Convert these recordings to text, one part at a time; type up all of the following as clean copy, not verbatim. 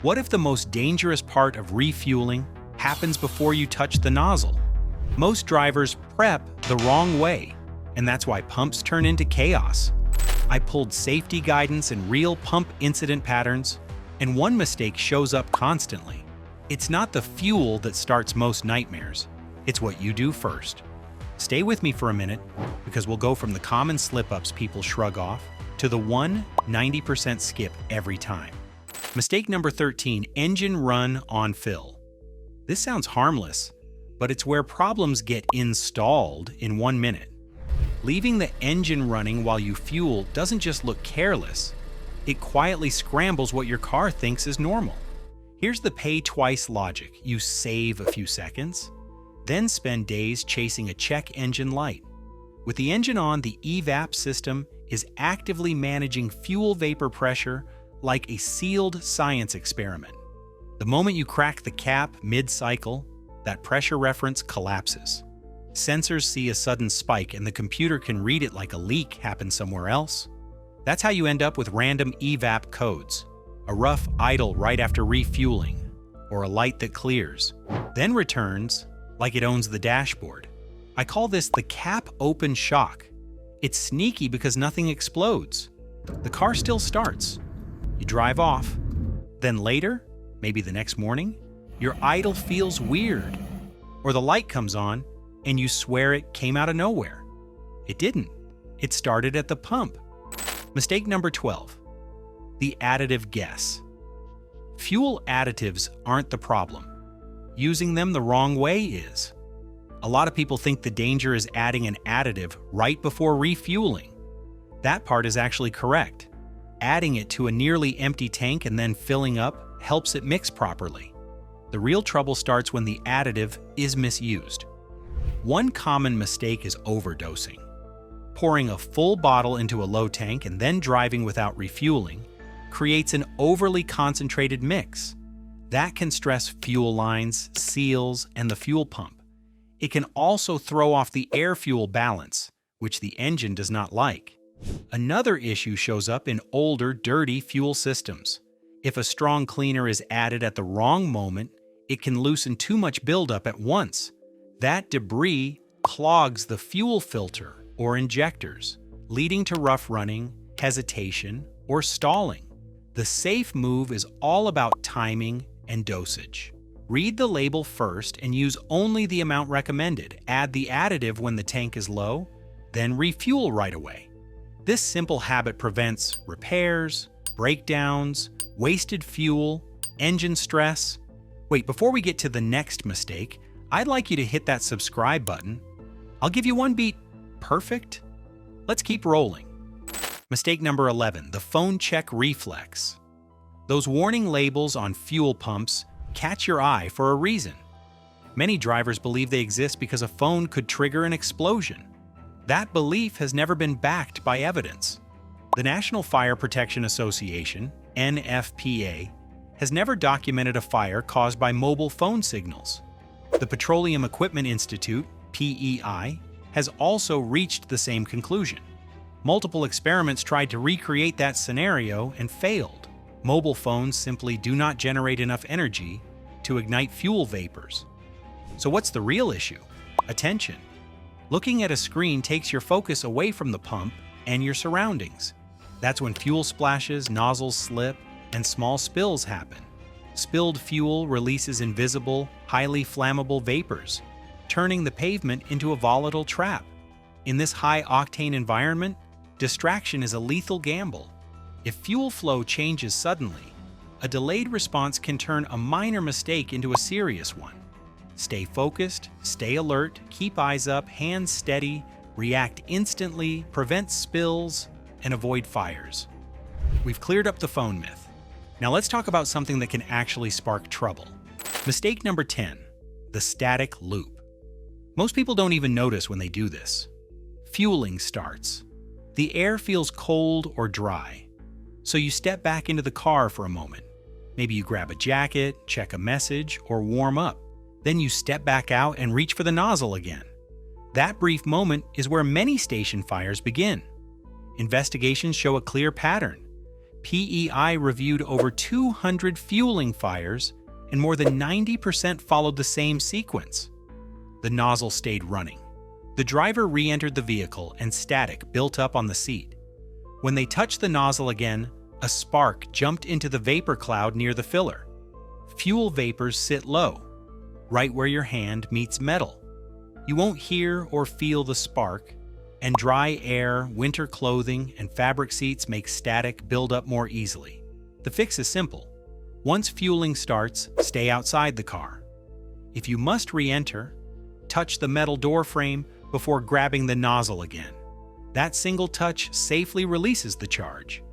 What if the most dangerous part of refueling happens before you touch the nozzle? Most drivers prep the wrong way, and that's why pumps turn into chaos. I pulled safety guidance and real pump incident patterns, and one mistake shows up constantly. It's not the fuel that starts most nightmares, it's what you do first. Stay with me for a minute, because we'll go from the common slip-ups people shrug off to the 90% skip every time. Mistake number 13, engine run on fill. This sounds harmless, but it's where problems get installed in 1 minute. Leaving the engine running while you fuel doesn't just look careless, it quietly scrambles what your car thinks is normal. Here's the pay twice logic. You save a few seconds, then spend days chasing a check engine light. With the engine on, the evap system is actively managing fuel vapor pressure like a sealed science experiment. The moment you crack the cap mid-cycle, that pressure reference collapses. Sensors see a sudden spike and the computer can read it like a leak happened somewhere else. That's how you end up with random evap codes, a rough idle right after refueling, or a light that clears, then returns like it owns the dashboard. I call this the cap open shock. It's sneaky because nothing explodes. The car still starts. You drive off. Then later, maybe the next morning, your idle feels weird. Or the light comes on and you swear it came out of nowhere. It didn't. It started at the pump. Mistake number 12. The additive guess. Fuel additives aren't the problem. Using them the wrong way is. A lot of people think the danger is adding an additive right before refueling. That part is actually correct. Adding it to a nearly empty tank and then filling up helps it mix properly. The real trouble starts when the additive is misused. One common mistake is overdosing. Pouring a full bottle into a low tank and then driving without refueling creates an overly concentrated mix. That can stress fuel lines, seals, and the fuel pump. It can also throw off the air-fuel balance, which the engine does not like. Another issue shows up in older, dirty fuel systems. If a strong cleaner is added at the wrong moment, it can loosen too much buildup at once. That debris clogs the fuel filter or injectors, leading to rough running, hesitation, or stalling. The safe move is all about timing and dosage. Read the label first and use only the amount recommended. Add the additive when the tank is low, then refuel right away. This simple habit prevents repairs, breakdowns, wasted fuel, engine stress. Wait, before we get to the next mistake, I'd like you to hit that subscribe button. I'll give you one beat. Perfect? Let's keep rolling. Mistake number 11, the phone check reflex. Those warning labels on fuel pumps catch your eye for a reason. Many drivers believe they exist because a phone could trigger an explosion. That belief has never been backed by evidence. The National Fire Protection Association, NFPA, has never documented a fire caused by mobile phone signals. The Petroleum Equipment Institute, PEI, has also reached the same conclusion. Multiple experiments tried to recreate that scenario and failed. Mobile phones simply do not generate enough energy to ignite fuel vapors. So what's the real issue? Attention. Looking at a screen takes your focus away from the pump and your surroundings. That's when fuel splashes, nozzles slip, and small spills happen. Spilled fuel releases invisible, highly flammable vapors, turning the pavement into a volatile trap. In this high-octane environment, distraction is a lethal gamble. If fuel flow changes suddenly, a delayed response can turn a minor mistake into a serious one. Stay focused, stay alert, keep eyes up, hands steady, react instantly, prevent spills, and avoid fires. We've cleared up the phone myth. Now let's talk about something that can actually spark trouble. Mistake number 10, the static loop. Most people don't even notice when they do this. Fueling starts. The air feels cold or dry. So you step back into the car for a moment. Maybe you grab a jacket, check a message, or warm up. Then you step back out and reach for the nozzle again. That brief moment is where many station fires begin. Investigations show a clear pattern. PEI reviewed over 200 fueling fires, and more than 90% followed the same sequence. The nozzle stayed running. The driver re-entered the vehicle and static built up on the seat. When they touched the nozzle again, a spark jumped into the vapor cloud near the filler. Fuel vapors sit low, right where your hand meets metal. You won't hear or feel the spark, and dry air, winter clothing, and fabric seats make static build up more easily. The fix is simple. Once fueling starts, stay outside the car. If you must re-enter, touch the metal door frame before grabbing the nozzle again. That single touch safely releases the charge.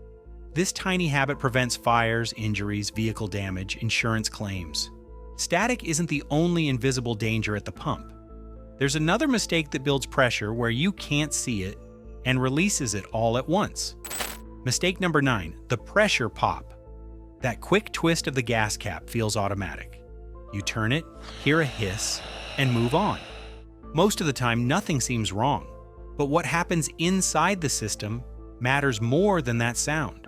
This tiny habit prevents fires, injuries, vehicle damage, insurance claims. Static isn't the only invisible danger at the pump. There's another mistake that builds pressure where you can't see it and releases it all at once. Mistake number 9, the pressure pop. That quick twist of the gas cap feels automatic. You turn it, hear a hiss, and move on. Most of the time, nothing seems wrong, but what happens inside the system matters more than that sound.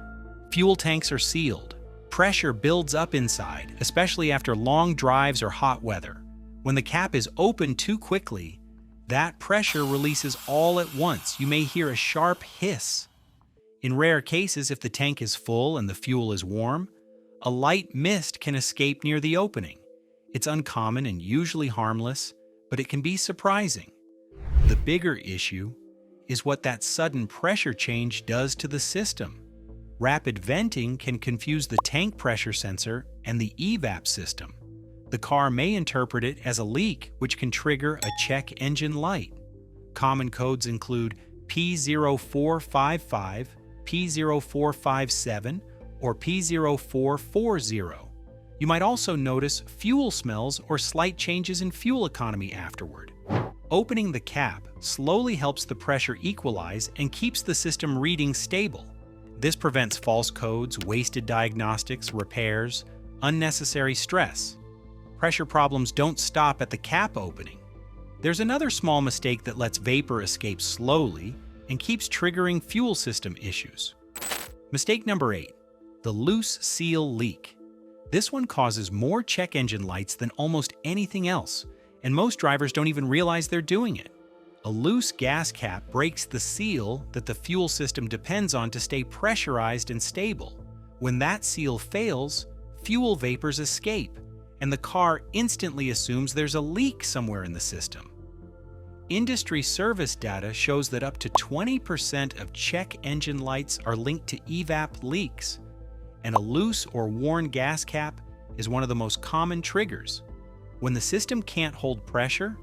Fuel tanks are sealed. Pressure builds up inside, especially after long drives or hot weather. When the cap is opened too quickly, that pressure releases all at once. You may hear a sharp hiss. In rare cases, if the tank is full and the fuel is warm, a light mist can escape near the opening. It's uncommon and usually harmless, but it can be surprising. The bigger issue is what that sudden pressure change does to the system. Rapid venting can confuse the tank pressure sensor and the evap system. The car may interpret it as a leak, which can trigger a check engine light. Common codes include P0455, P0457, or P0440. You might also notice fuel smells or slight changes in fuel economy afterward. Opening the cap slowly helps the pressure equalize and keeps the system reading stable. This prevents false codes, wasted diagnostics, repairs, unnecessary stress. Pressure problems don't stop at the cap opening. There's another small mistake that lets vapor escape slowly and keeps triggering fuel system issues. Mistake number 8, the loose seal leak. This one causes more check engine lights than almost anything else, and most drivers don't even realize they're doing it. A loose gas cap breaks the seal that the fuel system depends on to stay pressurized and stable. When that seal fails, fuel vapors escape, and the car instantly assumes there's a leak somewhere in the system. Industry service data shows that up to 20% of check engine lights are linked to evap leaks, and a loose or worn gas cap is one of the most common triggers. When the system can't hold pressure,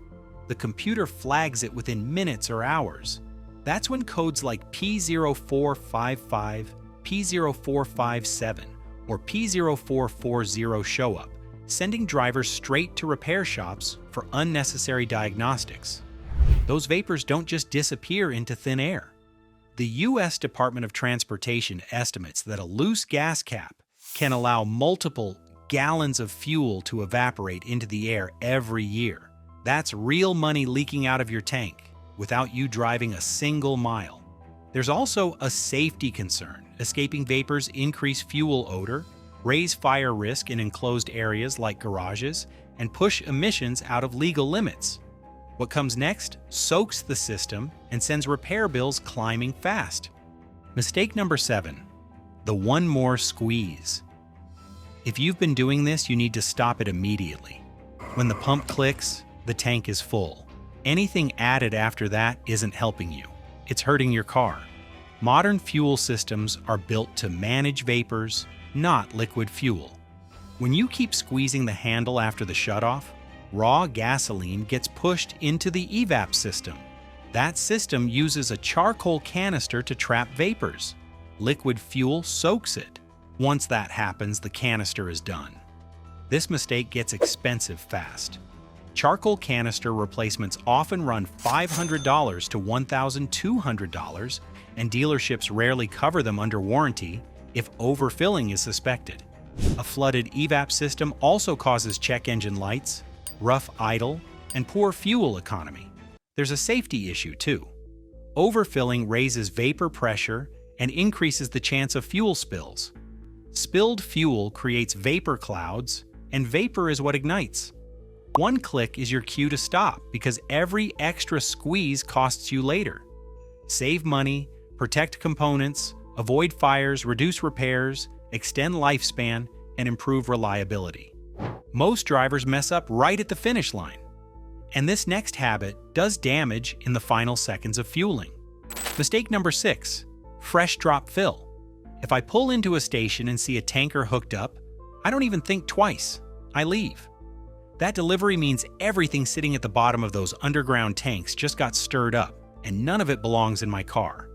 the computer flags it within minutes or hours. That's when codes like P0455, P0457, or P0440 show up, sending drivers straight to repair shops for unnecessary diagnostics. Those vapors don't just disappear into thin air. The U.S. Department of Transportation estimates that a loose gas cap can allow multiple gallons of fuel to evaporate into the air every year. That's real money leaking out of your tank without you driving a single mile. There's also a safety concern. Escaping vapors increase fuel odor, raise fire risk in enclosed areas like garages, and push emissions out of legal limits. What comes next soaks the system and sends repair bills climbing fast. Mistake number 7, the one more squeeze. If you've been doing this, you need to stop it immediately. When the pump clicks, the tank is full. Anything added after that isn't helping you. It's hurting your car. Modern fuel systems are built to manage vapors, not liquid fuel. When you keep squeezing the handle after the shutoff, raw gasoline gets pushed into the evap system. That system uses a charcoal canister to trap vapors. Liquid fuel soaks it. Once that happens, the canister is done. This mistake gets expensive fast. Charcoal canister replacements often run $500 to $1,200, and dealerships rarely cover them under warranty if overfilling is suspected. A flooded evap system also causes check engine lights, rough idle, and poor fuel economy. There's a safety issue too. Overfilling raises vapor pressure and increases the chance of fuel spills. Spilled fuel creates vapor clouds, and vapor is what ignites. One click is your cue to stop because every extra squeeze costs you later. Save money, protect components, avoid fires, reduce repairs, extend lifespan, and improve reliability. Most drivers mess up right at the finish line. And this next habit does damage in the final seconds of fueling. Mistake number 6, fresh drop fill. If I pull into a station and see a tanker hooked up, I don't even think twice. I leave. That delivery means everything sitting at the bottom of those underground tanks just got stirred up, and none of it belongs in my car.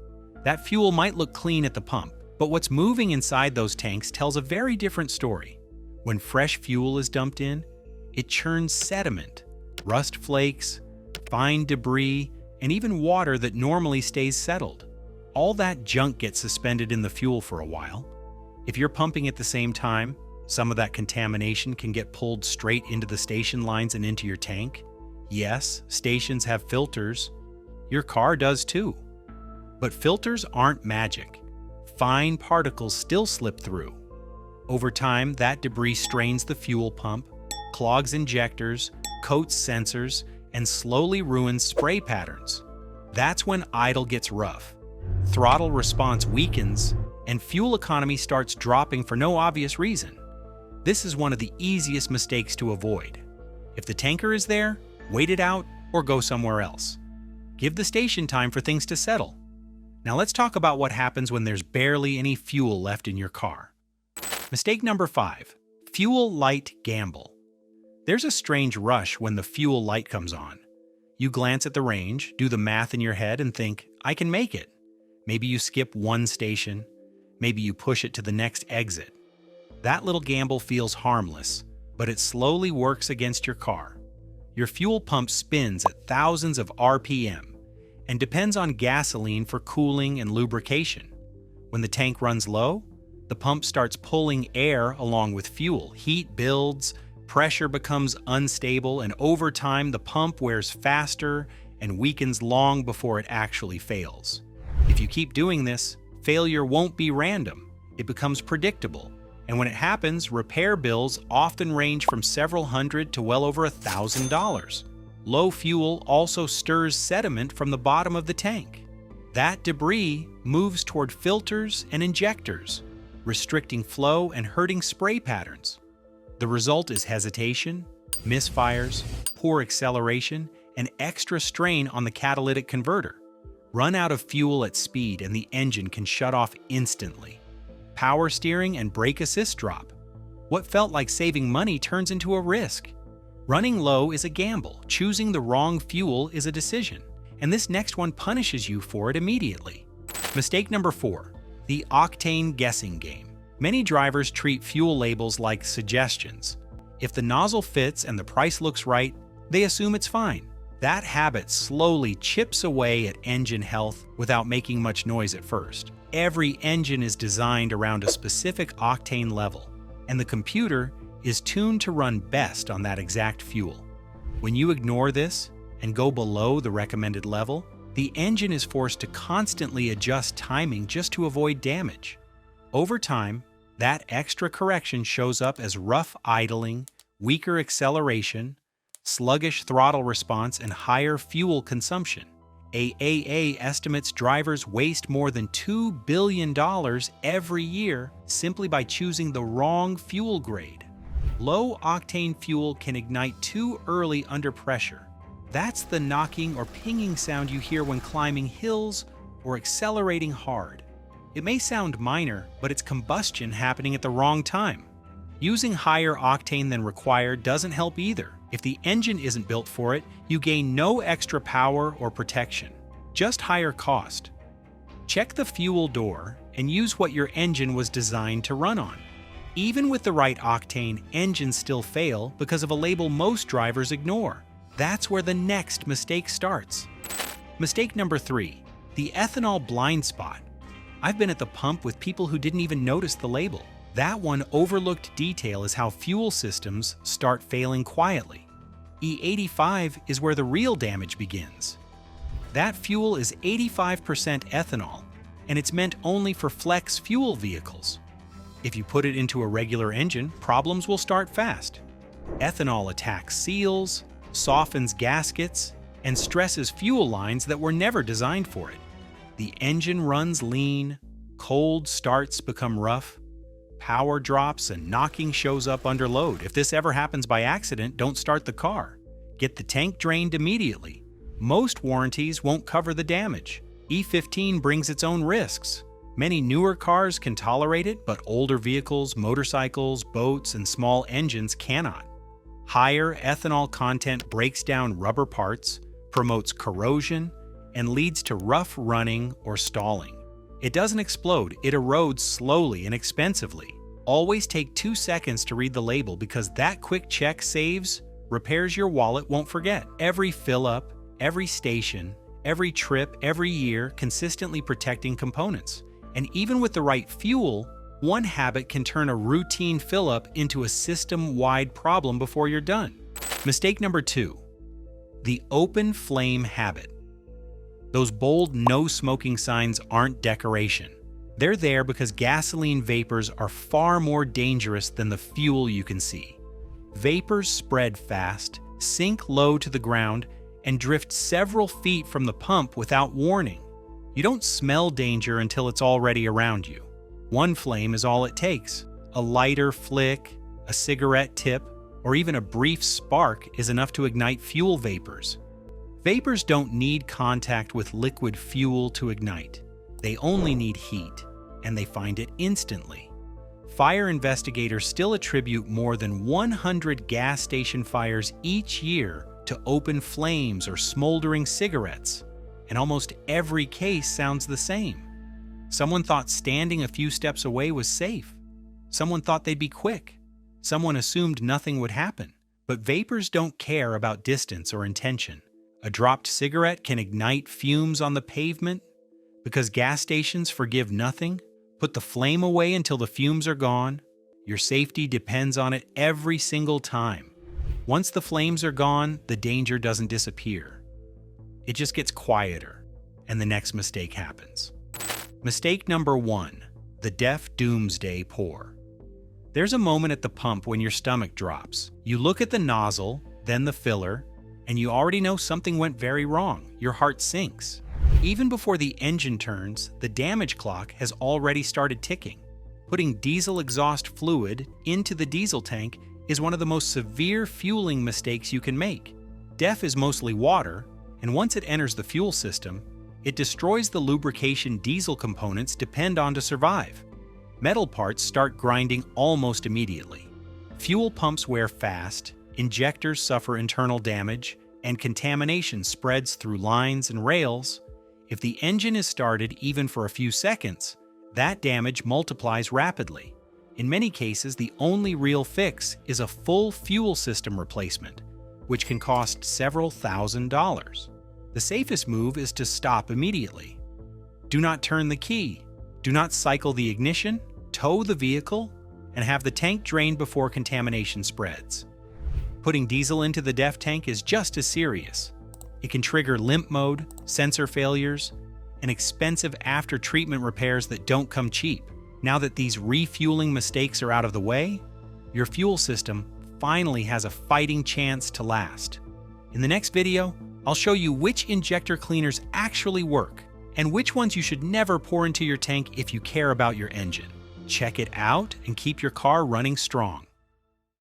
That fuel might look clean at the pump, but what's moving inside those tanks tells a very different story. When fresh fuel is dumped in, it churns sediment, rust flakes, fine debris, and even water that normally stays settled. All that junk gets suspended in the fuel for a while. If you're pumping at the same time, some of that contamination can get pulled straight into the station lines and into your tank. Yes, stations have filters. Your car does too. But filters aren't magic. Fine particles still slip through. Over time, that debris strains the fuel pump, clogs injectors, coats sensors, and slowly ruins spray patterns. That's when idle gets rough. Throttle response weakens, and fuel economy starts dropping for no obvious reason. This is one of the easiest mistakes to avoid. If the tanker is there, wait it out or go somewhere else. Give the station time for things to settle. Now let's talk about what happens when there's barely any fuel left in your car. Mistake number 5, fuel light gamble. There's a strange rush when the fuel light comes on. You glance at the range, do the math in your head, and think, I can make it. Maybe you skip one station. Maybe you push it to the next exit. That little gamble feels harmless, but it slowly works against your car. Your fuel pump spins at thousands of RPM and depends on gasoline for cooling and lubrication. When the tank runs low, the pump starts pulling air along with fuel. Heat builds, pressure becomes unstable, and over time the pump wears faster and weakens long before it actually fails. If you keep doing this, failure won't be random. It becomes predictable. And when it happens, repair bills often range from several hundred to well over $1,000. Low fuel also stirs sediment from the bottom of the tank. That debris moves toward filters and injectors, restricting flow and hurting spray patterns. The result is hesitation, misfires, poor acceleration, and extra strain on the catalytic converter. Run out of fuel at speed and the engine can shut off instantly. Power steering and brake assist drop. What felt like saving money turns into a risk. Running low is a gamble. Choosing the wrong fuel is a decision. And this next one punishes you for it immediately. Mistake number 4, the octane guessing game. Many drivers treat fuel labels like suggestions. If the nozzle fits and the price looks right, they assume it's fine. That habit slowly chips away at engine health without making much noise at first. Every engine is designed around a specific octane level, and the computer is tuned to run best on that exact fuel. When you ignore this and go below the recommended level, the engine is forced to constantly adjust timing just to avoid damage. Over time, that extra correction shows up as rough idling, weaker acceleration, sluggish throttle response, and higher fuel consumption. AAA estimates drivers waste more than $2 billion every year simply by choosing the wrong fuel grade. Low-octane fuel can ignite too early under pressure. That's the knocking or pinging sound you hear when climbing hills or accelerating hard. It may sound minor, but it's combustion happening at the wrong time. Using higher octane than required doesn't help either. If the engine isn't built for it, you gain no extra power or protection, just higher cost. Check the fuel door and use what your engine was designed to run on. Even with the right octane, engines still fail because of a label most drivers ignore. That's where the next mistake starts. Mistake number 3, the ethanol blind spot. I've been at the pump with people who didn't even notice the label. That one overlooked detail is how fuel systems start failing quietly. E85 is where the real damage begins. That fuel is 85% ethanol, and it's meant only for flex fuel vehicles. If you put it into a regular engine, problems will start fast. Ethanol attacks seals, softens gaskets, and stresses fuel lines that were never designed for it. The engine runs lean, cold starts become rough, power drops, and knocking shows up under load. If this ever happens by accident, don't start the car. Get the tank drained immediately. Most warranties won't cover the damage. E15 brings its own risks. Many newer cars can tolerate it, but older vehicles, motorcycles, boats, and small engines cannot. Higher ethanol content breaks down rubber parts, promotes corrosion, and leads to rough running or stalling. It doesn't explode, it erodes slowly and expensively. Always take 2 seconds to read the label because that quick check saves repairs your wallet won't forget. Every fill-up, every station, every trip, every year, consistently protecting components. And even with the right fuel, one habit can turn a routine fill-up into a system-wide problem before you're done. Mistake number 2, the open flame habit. Those bold no smoking signs aren't decoration. They're there because gasoline vapors are far more dangerous than the fuel you can see. Vapors spread fast, sink low to the ground, and drift several feet from the pump without warning. You don't smell danger until it's already around you. One flame is all it takes. A lighter flick, a cigarette tip, or even a brief spark is enough to ignite fuel vapors. Vapors don't need contact with liquid fuel to ignite. They only need heat, and they find it instantly. Fire investigators still attribute more than 100 gas station fires each year to open flames or smoldering cigarettes, and almost every case sounds the same. Someone thought standing a few steps away was safe. Someone thought they'd be quick. Someone assumed nothing would happen. But vapors don't care about distance or intention. A dropped cigarette can ignite fumes on the pavement. Because gas stations forgive nothing, put the flame away until the fumes are gone. Your safety depends on it every single time. Once the flames are gone, the danger doesn't disappear. It just gets quieter, and the next mistake happens. Mistake number 1, the deaf doomsday pour. There's a moment at the pump when your stomach drops. You look at the nozzle, then the filler, and you already know something went very wrong. Your heart sinks. Even before the engine turns, the damage clock has already started ticking. Putting diesel exhaust fluid into the diesel tank is one of the most severe fueling mistakes you can make. DEF is mostly water, and once it enters the fuel system, it destroys the lubrication diesel components depend on to survive. Metal parts start grinding almost immediately. Fuel pumps wear fast, injectors suffer internal damage, and contamination spreads through lines and rails. If the engine is started even for a few seconds, that damage multiplies rapidly. In many cases, the only real fix is a full fuel system replacement, which can cost several $1,000s. The safest move is to stop immediately. Do not turn the key. Do not cycle the ignition, tow the vehicle, and have the tank drained before contamination spreads. Putting diesel into the DEF tank is just as serious. It can trigger limp mode, sensor failures, and expensive after-treatment repairs that don't come cheap. Now that these refueling mistakes are out of the way, your fuel system finally has a fighting chance to last. In the next video, I'll show you which injector cleaners actually work and which ones you should never pour into your tank if you care about your engine. Check it out and keep your car running strong.